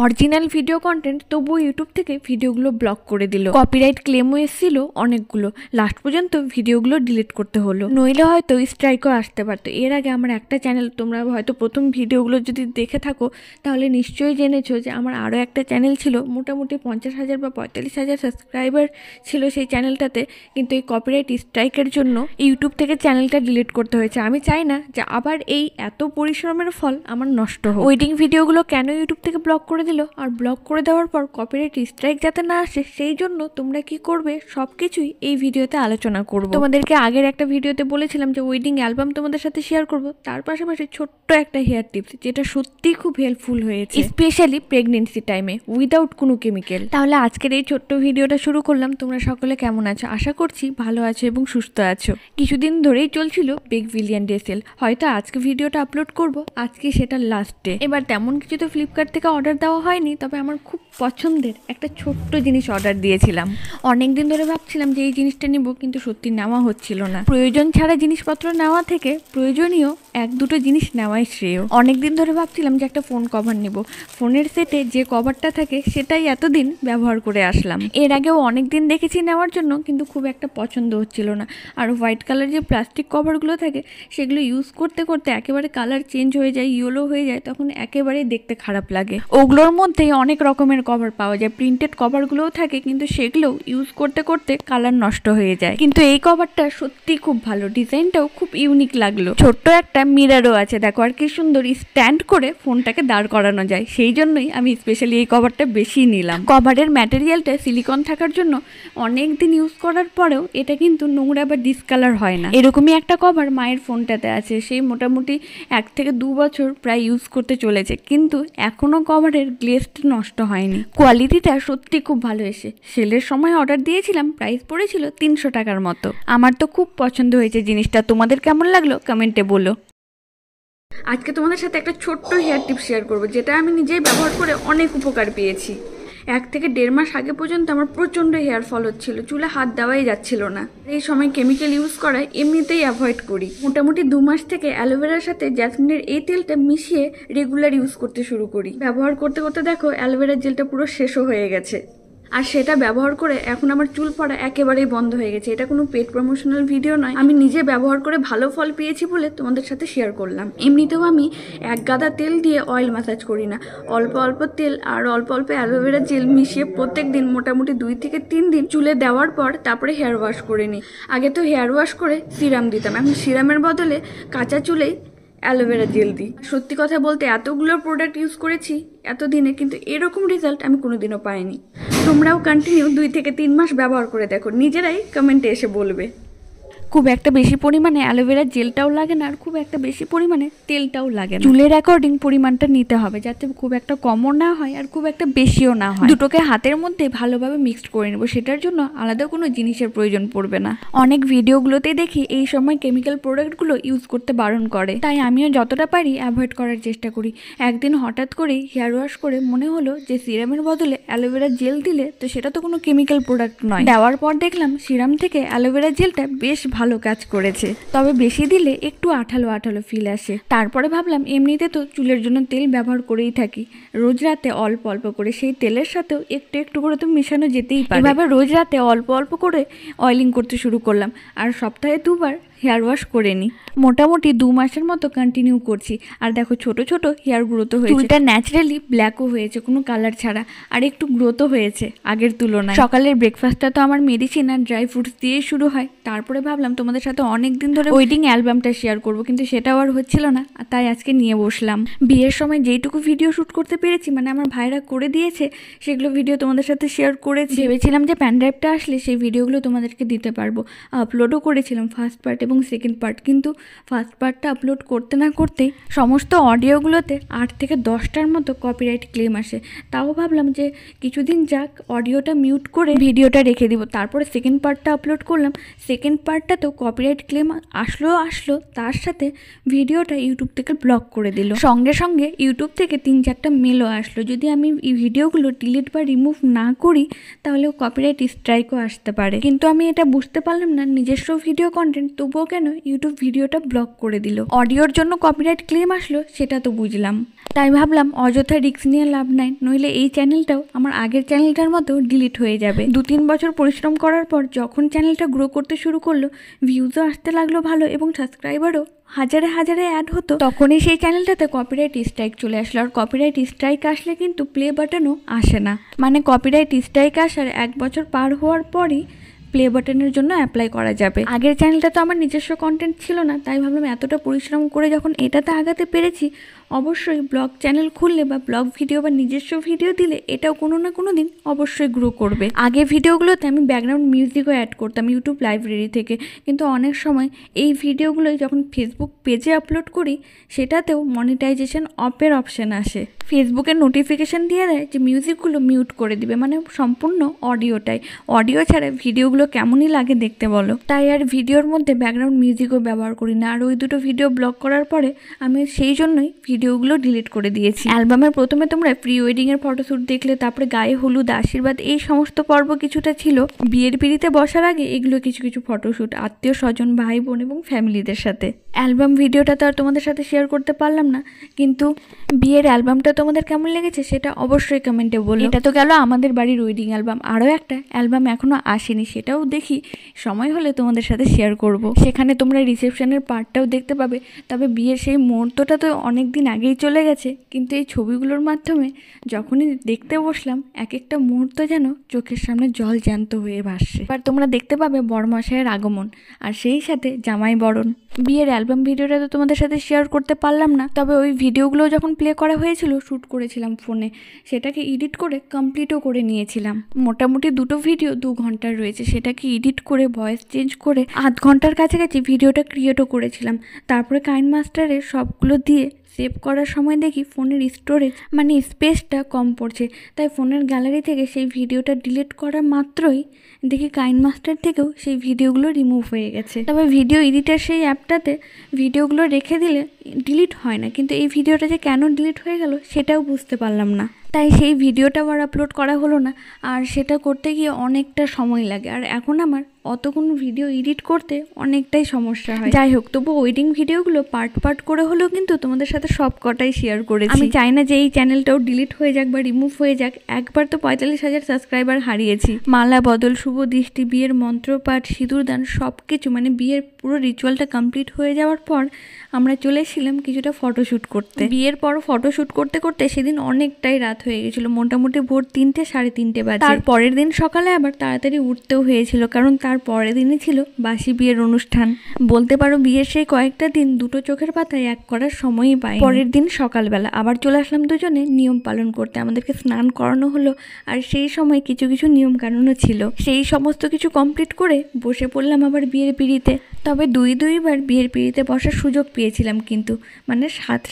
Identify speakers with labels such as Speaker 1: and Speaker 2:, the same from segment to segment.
Speaker 1: Original video content, তবুও YouTube থেকে ভিডিওগুলো ব্লক করে দিল। কপিরাইট ক্লেমও এসেছিল অনেকগুলো, লাস্ট পর্যন্ত ভিডিওগুলো ডিলিট করতে হলো, নইলে হয়তো স্ট্রাইকও আসতে পারতো। এর আগে আমার একটা চ্যানেল, তোমরা হয়তো প্রথম ভিডিওগুলো যদি দেখে থাকো তাহলে নিশ্চয়ই জেনেছো যে আমার আরও একটা চ্যানেল ছিল, মোটামুটি 50,000 বা 45,000 সাবস্ক্রাইবার ছিল সেই চ্যানেলটাতে, কিন্তু এই কপিরাইট স্ট্রাইকের জন্য ইউটিউব থেকে চ্যানেলটা ডিলিট করতে হয়েছে। আমি চাই না যে আবার এই এত পরিশ্রমের ফল আমার নষ্ট হোক। ওয়েডিং ভিডিওগুলো কেন ইউটিউব থেকে ব্লক করে দিল, আর ব্লক করে দেওয়ার পর কপিরাইট স্ট্রাইক যাতে না আসে সেই জন্য তোমরা কি করবে সবকিছুই এই ভিডিওতে আলোচনা করব। তোমাদেরকে আগের একটা ভিডিওতে বলেছিলাম যে ওয়েডিং অ্যালবাম তোমাদের সাথে শেয়ার করব, তার পাশাপাশি ছোট্ট একটা হেয়ার টিপস যেটা সত্যি খুব হেল্পফুল হয়েছে, স্পেশালি প্রেগনেন্সি টাইমে উইদাউট কোনো কেমিক্যাল। তাহলে আজকের এই ছোট্ট ভিডিওটা শুরু করলাম। তোমরা সকলে কেমন আছো? আশা করছি ভালো আছো এবং সুস্থ আছো। কিছুদিন ধরেই চলছিল বিগ বিলিয়ন ডে সেল, হয়তো আজকে ভিডিওটা আপলোড করব, আজকে সেটা লাস্ট ডে। এবার তেমন কিছু তো ফ্লিপকার্ট থেকে অর্ডার দেওয়া হয়নি, তবে আমার খুব পছন্দের একটা ছোট্ট জিনিস অর্ডার দিয়েছিলাম। অনেকদিন ধরে ভাবছিলাম যে এই জিনিসটা নিব, কিন্তু সত্যি নেওয়া হচ্ছিল না। প্রয়োজন ছাড়া জিনিসপত্র নেওয়া থেকে প্রয়োজনীয় এক দুটো জিনিস নেওয়াই শ্রেয়। অনেকদিন ধরে ভাবছিলাম যে একটা ফোন কভার নিব, ফোনের সেটে যে কভারটা থাকে সেটাই এতদিন ব্যবহার করে আসলাম। এর আগেও অনেকদিন দেখেছি নেওয়ার জন্য, কিন্তু খুব একটা পছন্দ হচ্ছিল না। আর হোয়াইট কালার যে প্লাস্টিক কভারগুলো থাকে সেগুলো ইউজ করতে করতে একেবারে কালার চেঞ্জ হয়ে যায়, ইয়েলো হয়ে যায়, তখন একেবারে দেখতে খারাপ লাগে। ওগুলোর মধ্যেই অনেক রকমের কভার পাওয়া যায়, প্রিন্টেড কভারগুলোও থাকে, কিন্তু সেগুলোও ইউজ করতে করতে কালার নষ্ট হয়ে যায়। কিন্তু এই কভারটা সত্যি খুব ভালো, ডিজাইনটাও খুব ইউনিক লাগলো। ছোট্ট একটা মিররও আছে, দেখো, আর কি সুন্দর স্ট্যান্ড করে ফোনটাকে দাঁড় করানো যায়, সেই জন্যই আমি স্পেশালি এই কভারটা বেশি নিলাম। কভারের ম্যাটেরিয়ালটা সিলিকন থাকার জন্য অনেক দিন ইউজ করার পরেও এটা কিন্তু নোংরা বা ডিসকালার হয় না। এরকমই একটা কভার মায়ের ফোনটাতে আছে, সেই মোটামুটি 1 থেকে 2 বছর প্রায় ইউজ করতে চলেছে, কিন্তু এখনো কভারের গ্লেজটা নষ্ট হয়নি। কোয়ালিটিটা সত্যি খুব ভালো এসে, সেলের সময় অর্ডার দিয়েছিলাম, প্রাইস পড়েছিল 300 টাকার মতো। আমার তো খুব পছন্দ হয়েছে জিনিসটা, তোমাদের কেমন লাগলো কমেন্টে বলো। আজকে তোমাদের সাথে একটা ছোট্ট হেয়ার টিপ শেয়ার করবো, যেটা আমি নিজেই ব্যবহার করে অনেক উপকার পেয়েছি। 1 থেকে 1.5 মাস আগে পর্যন্ত আমার প্রচণ্ড হেয়ার ফল হচ্ছিল, চুলে হাত দেওয়াই যাচ্ছিল না। এই সময় কেমিক্যাল ইউজ করায় এমনিতেই অ্যাভয়েড করি। মোটামুটি 2 মাস থেকে অ্যালোভেরার সাথে জ্যাসমিনের এই তেলটা মিশিয়ে রেগুলার ইউজ করতে শুরু করি। ব্যবহার করতে করতে দেখো অ্যালোভেরার জেলটা পুরো শেষও হয়ে গেছে, আর সেটা ব্যবহার করে এখন আমার চুল পড়া একেবারেই বন্ধ হয়ে গেছে। এটা কোনো পেড প্রমোশনাল ভিডিও নয়, আমি নিজে ব্যবহার করে ভালো ফল পেয়েছি বলে তোমাদের সাথে শেয়ার করলাম। এমনিতেও আমি 1 গাদা তেল দিয়ে অয়েল ম্যাসাজ করি না, অল্প অল্প তেল আর অল্প অল্প অ্যালোভেরা জেল মিশিয়ে প্রত্যেক দিন মোটামুটি 2 থেকে 3 দিন চুলে দেওয়ার পর তারপরে হেয়ার ওয়াশ করে নিই। আগে তো হেয়ার ওয়াশ করে সিরাম দিতাম, এখন সিরামের বদলে কাঁচা চুলেই অ্যালোভেরা জেল দিই। সত্যি কথা বলতে এতগুলো প্রোডাক্ট ইউজ করেছি এতদিনে, কিন্তু এরকম রেজাল্ট আমি কোনোদিনও পাইনি। তোমরাও কন্টিনিউ 2 থেকে 3 মাস ব্যবহার করে দেখো, নিজেরাই কমেন্টে এসে বলবে। খুব একটা বেশি পরিমাণে অ্যালোভেরা জেলটাও লাগে না, আর খুব একটা বেশি পরিমাণে তেলটাও লাগে না। চুলের অ্যাকর্ডিং পরিমাণটা নিতে হবে, যাতে খুব একটা কমও না হয় আর খুব একটা বেশিও না হয়। দুটোকে হাতের মধ্যে ভালোভাবে মিক্সড করে নেব, সেটার জন্য আলাদা কোনো জিনিসের প্রয়োজন পড়বে না। অনেক ভিডিওগুলোতে দেখি এই সময় কেমিক্যাল প্রোডাক্টগুলো ইউজ করতে বারণ করে, তাই আমিও যতটা পারি অ্যাভয়েড করার চেষ্টা করি। একদিন হঠাৎ করেই হেয়ার ওয়াশ করে মনে হলো যে সিরামের বদলে অ্যালোভেরা জেল দিলে তো সেটা তো কোনো কেমিক্যাল প্রোডাক্ট নয়। দেওয়ার পর দেখলাম সিরাম থেকে অ্যালোভেরা জেলটা বেশ ভালো কাজ করেছে, তবে বেশি দিলে একটু আঠালো আঠালো ফিল আসে। তারপরে ভাবলাম এমনিতে তো চুলের জন্য তেল ব্যবহার করেই থাকি, রোজ রাতে অল্প অল্প করে সেই তেলের সাথেও একটু একটু করে তো মেশানো যেতেই পারে। এভাবে রোজ রাতে অল্প অল্প করে অয়েলিং করতে শুরু করলাম, আর সপ্তাহে 2 বার হেয়ার ওয়াশ করে নিই। মোটামুটি 2 মাসের মতো কন্টিনিউ করছি, আর দেখো ছোট ছোট হেয়ার গ্রোথও হয়েছে, চুলটা ন্যাচারালি ব্ল্যাকও হয়েছে কোনো কালার ছাড়া, আর একটু গ্রোথও হয়েছে আগের তুলনায়। সকালের ব্রেকফাস্টটা তো আমার মেডিসিন আর ড্রাই ফ্রুটস দিয়েই শুরু হয়। তারপরে ভাবলাম তোমাদের সাথে অনেকদিন ধরে ওয়েডিং অ্যালবামটা শেয়ার করব, কিন্তু সেটাও আর হচ্ছিল না, তাই আজকে নিয়ে বসলাম। বিয়ের সময় যেইটুকু ভিডিও শ্যুট করতে পেরেছি, মানে আমার ভাইরা করে দিয়েছে, সেগুলো ভিডিও তোমাদের সাথে শেয়ার করেছি। ভেবেছিলাম যে প্যান ড্রাইভটা আসলে সেই ভিডিওগুলো তোমাদেরকে দিতে পারবো, আপলোডও করেছিলাম ফার্স্ট পার্ট এবং সেকেন্ড পার্ট, কিন্তু ফার্স্ট পার্টটা আপলোড করতে না করতেই সমস্ত অডিওগুলোতে 8 থেকে 10টার মতো কপিরাইট ক্লেম আসে। তাও ভাবলাম যে কিছুদিন যাক, অডিওটা মিউট করে ভিডিওটা রেখে দিব, তারপরে সেকেন্ড পার্টটা আপলোড করলাম। সেকেন্ড পার্টটাতেও কপিরাইট ক্লেম আসলো, তার সাথে ভিডিওটা ইউটিউব থেকে ব্লক করে দিল। সঙ্গে সঙ্গে ইউটিউব থেকে 3-4টা মেলও আসলো, যদি আমি এই ভিডিওগুলো ডিলিট বা রিমুভ না করি তাহলেও কপিরাইট স্ট্রাইকও আসতে পারে। কিন্তু আমি এটা বুঝতে পারলাম না, নিজস্ব ভিডিও কন্টেন্ট তবু তবুও কেন ইউটিউব ভিডিওটা ব্লক করে দিল। অডিওর জন্য কপিরাইট ক্লেম আসলো সেটা তো বুঝলাম, তাই ভাবলাম অযথা রিস্ক নিয়ে লাভ নাই, নইলে এই চ্যানেলটাও আমার আগের চ্যানেলটার মতো ডিলিট হয়ে যাবে। 2-3 বছর পরিশ্রম করার পর যখন চ্যানেলটা গ্রো করতে শুরু করলো, ভিউজও আসতে লাগলো ভালো এবং সাবস্ক্রাইবারও হাজারে হাজারে অ্যাড হতো, তখনই সেই চ্যানেলটাতে কপিরাইট স্ট্রাইক চলে আসলো। আর কপিরাইট স্ট্রাইক আসলে কিন্তু প্লে বাটনও আসে না, মানে কপিরাইট স্ট্রাইক আসার 1 বছর পার হওয়ার পরই প্লে বাটনের জন্য অ্যাপ্লাই করা যাবে। আগের চ্যানেলটা তো আমার নিজস্ব কন্টেন্ট ছিল না, তাই ভাবলাম এতটা পরিশ্রম করে যখন এটাতে আগাতে পেরেছি, অবশ্যই ব্লগ চ্যানেল খুললে বা ব্লগ ভিডিও বা নিজস্ব ভিডিও দিলে এটাও কোনো না কোনো দিন অবশ্যই গ্রো করবে। আগে ভিডিওগুলোতে আমি ব্যাকগ্রাউন্ড মিউজিকও অ্যাড করতাম ইউটিউব লাইব্রেরি থেকে, কিন্তু অনেক সময় এই ভিডিওগুলোই যখন ফেসবুক পেজে আপলোড করি সেটাতেও মনিটাইজেশন অফের অপশান আসে। ফেসবুকের নোটিফিকেশান দিয়ে দেয় যে মিউজিকগুলো মিউট করে দিবে, মানে সম্পূর্ণ অডিওটাই। অডিও ছাড়া ভিডিওগুলো কেমনই লাগে দেখতে বলো। তাই আর ভিডিওর মধ্যে ব্যাকগ্রাউন্ড মিউজিকও ব্যবহার করি না। আর ওই দুটো ভিডিও ব্লক করার পরে আমি সেই জন্যই ভিডিওগুলো ডিলিট করে দিয়েছি। অ্যালবামের প্রথমে তোমরা প্রি ওয়েডিংয়ের ফটোশ্যুট দেখলে, তারপরে গায়ে হলুদ, আশীর্বাদ, এই সমস্ত পর্ব কিছুটা ছিল। বিয়ের পিড়িতে বসার আগে এগুলো কিছু কিছু ফটোশ্যুট আত্মীয় স্বজন, ভাই বোন এবং ফ্যামিলিদের সাথে। অ্যালবাম ভিডিওটা তো আর তোমাদের সাথে শেয়ার করতে পারলাম না, কিন্তু বিয়ের অ্যালবামটা তোমাদের কেমন লেগেছে সেটা অবশ্যই কমেন্টে বলো। এটা তো গেল আমাদের বাড়ির ওয়েডিং অ্যালবাম, আরও একটা অ্যালবাম এখনও আসেনি, সেটাও দেখি সময় হলে তোমাদের সাথে শেয়ার করব। সেখানে তোমরা রিসেপশনের পার্টটাও দেখতে পাবে। তবে বিয়ের সেই মুহূর্তটা তো অনেক দিন আগেই চলে গেছে, কিন্তু এই ছবিগুলোর মাধ্যমে যখনই দেখতে বসলাম এক একটা মুহূর্ত যেন চোখের সামনে জল জ্যান্ত হয়ে ভাসছে। এবার তোমরা দেখতে পাবে বরমশাইয়ের আগমন আর সেই সাথে জামাই বরণ। বিয়ের অ্যালবাম ভিডিওটা তো তোমাদের সাথে শেয়ার করতে পারলাম না, তবে ওই ভিডিওগুলো যখন প্লে করা হয়েছিল শ্যুট করেছিলাম ফোনে, সেটাকে এডিট করে কমপ্লিটও করে নিয়েছিলাম। মোটামুটি 2টো ভিডিও 2 ঘন্টার রয়েছে, সেটাকে এডিট করে ভয়েস চেঞ্জ করে আধ ঘন্টার কাছাকাছি ভিডিওটা ক্রিয়েটও করেছিলাম। তারপরে কাইন মাস্টারের সবগুলো দিয়ে সেভ করার সময় দেখি ফোনের স্টোরেজ মানে স্পেসটা কম পড়ছে, তাই ফোনের গ্যালারি থেকে সেই ভিডিওটা ডিলিট করা মাত্রই দেখি কাইন মাস্টার থেকেও সেই ভিডিওগুলো রিমুভ হয়ে গেছে। তবে ভিডিও এডিটার সেই অ্যাপটাতে ভিডিওগুলো রেখে দিলে ডিলিট হয় না, কিন্তু এই ভিডিওটা যে কেন ডিলিট হয়ে গেল সেটাও বুঝতে পারলাম না, তাই সেই ভিডিওটাও আর আপলোড করা হলো না। আর সেটা করতে গিয়ে অনেকটা সময় লাগে, আর এখন আমার অতক্ষণ ভিডিও এডিট করতে অনেকটাই সমস্যা হয়। যাই হোক, তবু ওয়েডিং ভিডিওগুলো পার্ট পার্ট করে হলেও কিন্তু তোমাদের সাথে সব কটাই শেয়ার করেছি। আমি চাই না যে এই চ্যানেলটাও ডিলিট হয়ে যাক বা রিমুভ হয়ে যাক। একবার তো 45,000 সাবস্ক্রাইবার হারিয়েছি। মালা বদল, শুভ দৃষ্টি, বিয়ের মন্ত্রপাঠ, সিঁদুরদান সব কিছু, মানে বিয়ের পুরো রিচুয়ালটা কমপ্লিট হয়ে যাওয়ার পর আমরা চলে এসেছিলাম কিছুটা ফটোশ্যুট করতে। বিয়ের পর ফটোশ্যুট করতে করতে সেদিন অনেকটাই রাত হয়ে গেছিলো, মোটামুটি ভোর 3টে 3:30 বাজে। তার পরের দিন সকালে আবার তাড়াতাড়ি উঠতেও হয়েছিল, কারণ তার পরের দিনই ছিল বাসি বিয়ের অনুষ্ঠান। বলতে পারো বিয়ের সেই কয়েকটা দিন দুটো চোখের পাতায় এক করার সময়ই পাই। পরের দিন সকালবেলা আবার চলে আসলাম দুজনে নিয়ম পালন করতে। আমাদেরকে স্নান করানো হলো, আর সেই সময় কিছু কিছু নিয়ম কানুনও ছিল। সেই সমস্ত কিছু কমপ্লিট করে বসে পড়লাম আবার বিয়ের পিড়িতে। তবে দুইবার বিয়ের পিড়িতে বসার সুযোগ পেয়েছিলাম, কিন্তু মানে 7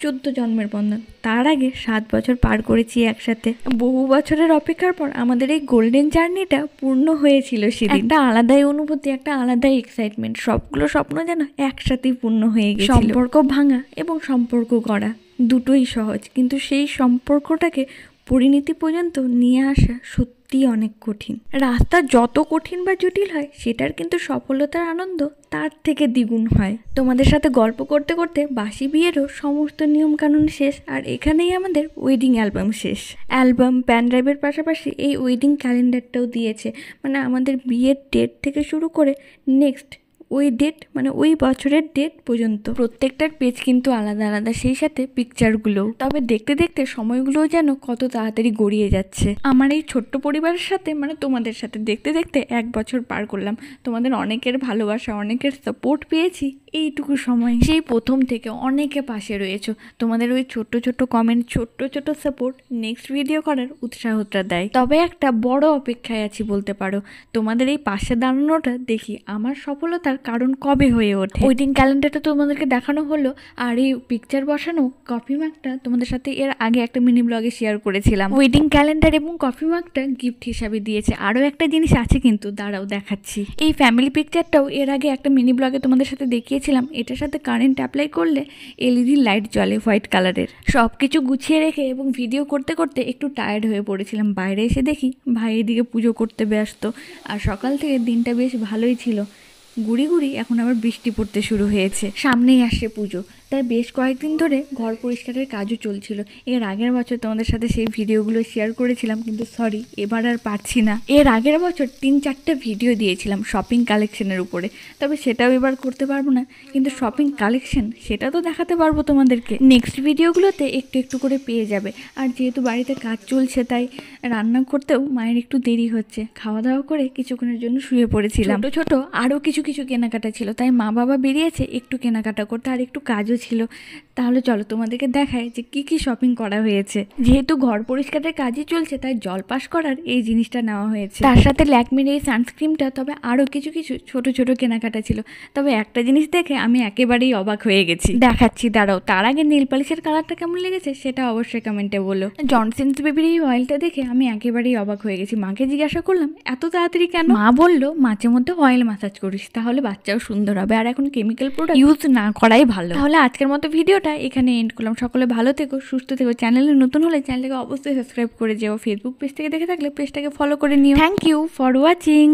Speaker 1: 14 জন্মের বন্ধন। তার আগে 7 বছর পার করেছি একসাথে। বহু বছরের অপেক্ষার পর আমাদের এই গোল্ডেন জার্নিটা পূর্ণ হয়েছিল সেদিন। একটা আলাদাই অনুভূতি, একটা আলাদাই এক্সাইটমেন্ট, সবগুলো স্বপ্ন যেন একসাথেই পূর্ণ হয়ে গেছিল। সম্পর্ক ভাঙা এবং সম্পর্ক গড়া দুটোই সহজ, কিন্তু সেই সম্পর্কটাকে পরিণতি পর্যন্ত নিয়ে আসা সত্যিই অনেক কঠিন। রাস্তা যত কঠিন বা জটিল হয়, সেটার কিন্তু সফলতার আনন্দ তার থেকে দ্বিগুণ হয়। তোমাদের সাথে গল্প করতে করতে বাসি বিয়েরও সমস্ত নিয়ম কানুন শেষ, আর এখানেই আমাদের ওয়েডিং অ্যালবাম শেষ। অ্যালবাম, প্যান ড্রাইভের পাশাপাশি এই ওয়েডিং ক্যালেন্ডারটাও দিয়েছে, মানে আমাদের বিয়ের ডেট থেকে শুরু করে নেক্সট ওই ডেট, মানে ওই বছরের ডেট পর্যন্ত। প্রত্যেকটার পেজ কিন্তু আলাদা আলাদা, সেই সাথে পিকচারগুলোও। তবে দেখতে দেখতে সময়গুলোও যেন কত তাড়াতাড়ি গড়িয়ে যাচ্ছে। আমার এই ছোট্ট পরিবারের সাথে, মানে তোমাদের সাথে দেখতে দেখতে 1 বছর পার করলাম। তোমাদের অনেকের ভালোবাসা, অনেকের সাপোর্ট পেয়েছি এইটুকু সময়। সেই প্রথম থেকে অনেকে পাশে রয়েছো, তোমাদের ওই ছোট্ট ছোট্ট কমেন্ট, ছোট্ট ছোট্ট সাপোর্ট নেক্সট ভিডিও করার উৎসাহটা দেয়। তবে একটা বড় অপেক্ষায় আছি বলতে পারো, তোমাদের এই পাশে দাঁড়ানোটা দেখি আমার সফলতার কারণ কবে হয়ে ওঠে। ওয়েডিং ক্যালেন্ডারটা তোমাদেরকে দেখানো হলো, আর এই পিকচার বসানো কফি মাগটা তোমাদের সাথে এর আগে একটা মিনি ব্লগে শেয়ার করেছিলাম। ওয়েডিং ক্যালেন্ডার এবং কফি মাগটা গিফট হিসাবে দিয়েছে। আরও একটা জিনিস আছে কিন্তু, দাঁড়াও দেখাচ্ছি। এই ফ্যামিলি পিকচারটাও এর আগে একটা মিনি ব্লগে তোমাদের সাথে দেখিয়েছিলাম। এটার সাথে কারেন্ট অ্যাপ্লাই করলে এলইডি লাইট জ্বলে হোয়াইট কালারের। সব কিছু গুছিয়ে রেখে এবং ভিডিও করতে করতে একটু টায়ার্ড হয়ে পড়েছিলাম। বাইরে এসে দেখি ভাই এদিকে পুজো করতে ব্যস্ত, আর সকাল থেকে দিনটা বেশ ভালোই ছিল। গুড়ি গুড়ি এখন আবার বৃষ্টি পড়তে শুরু হয়েছে। সামনেই আসছে পুজো, তাই বেশ কয়েকদিন ধরে ঘর পরিষ্কারের কাজও চলছিল। এর আগের বছর তোমাদের সাথে সেই ভিডিওগুলো শেয়ার করেছিলাম, কিন্তু সরি এবার আর পারছি না। এর আগের বছর 3-4টা ভিডিও দিয়েছিলাম শপিং কালেকশনের উপরে, তবে সেটাও এবার করতে পারবো না, কিন্তু শপিং কালেকশন সেটা তো দেখাতে পারবো তোমাদেরকে। নেক্সট ভিডিওগুলোতে একটু একটু করে পেয়ে যাবে। আর যেহেতু বাড়িতে কাজ চলছে তাই রান্না করতেও মায়ের একটু দেরি হচ্ছে। খাওয়া দাওয়া করে কিছুক্ষণের জন্য শুয়ে পড়েছিলাম। ছোট ছোট আরও কিছু কেনাকাটা ছিল, তাই মা বাবা বেরিয়েছে একটু কেনাকাটা করতে, আর একটু কাজও ছিল। তাহলে চলো তোমাদেরকে দেখায় যে কি শপিং করা হয়েছে। যেহেতু ঘর পরিষ্কারের কাজই চলছে তাই জল পাস করার এই জিনিসটা নেওয়া হয়েছে, তার সাথে ল্যাকমির এই সানস্ক্রিনটা। তবে আরও কিছু ছোট ছোট কেনাকাটা ছিল। তবে একটা জিনিস দেখে আমি একেবারেই অবাক হয়ে গেছি, দেখাচ্ছি দাঁড়াও। তার আগে নেল পালিশের কালারটা কেমন লেগেছে সেটা অবশ্যই কমেন্টে বলো। জনসন্স বেবির এই অয়েলটা দেখে আমি একেবারেই অবাক হয়ে গেছি। মাকে জিজ্ঞাসা করলাম এত তাড়াতাড়ি কেন? মা বললো মাঝে মধ্যে অয়েল ম্যাসাজ করিস, তাহলে বাচ্চাও সুন্দর হবে, আর এখন কেমিক্যাল প্রোডাক্ট ইউজ না করাই ভালো। তাহলে আজকের মতো ভিডিওটা এখানে এন্ড করলাম। সকলে ভালো থেকো, সুস্থ থেকো। চ্যানেলে নতুন হলে চ্যানেলটাকে অবশ্যই সাবস্ক্রাইব করে যাও। ফেসবুক পেজ থেকে দেখে থাকলে পেজটাকে ফলো করে নিও। Thank you for watching.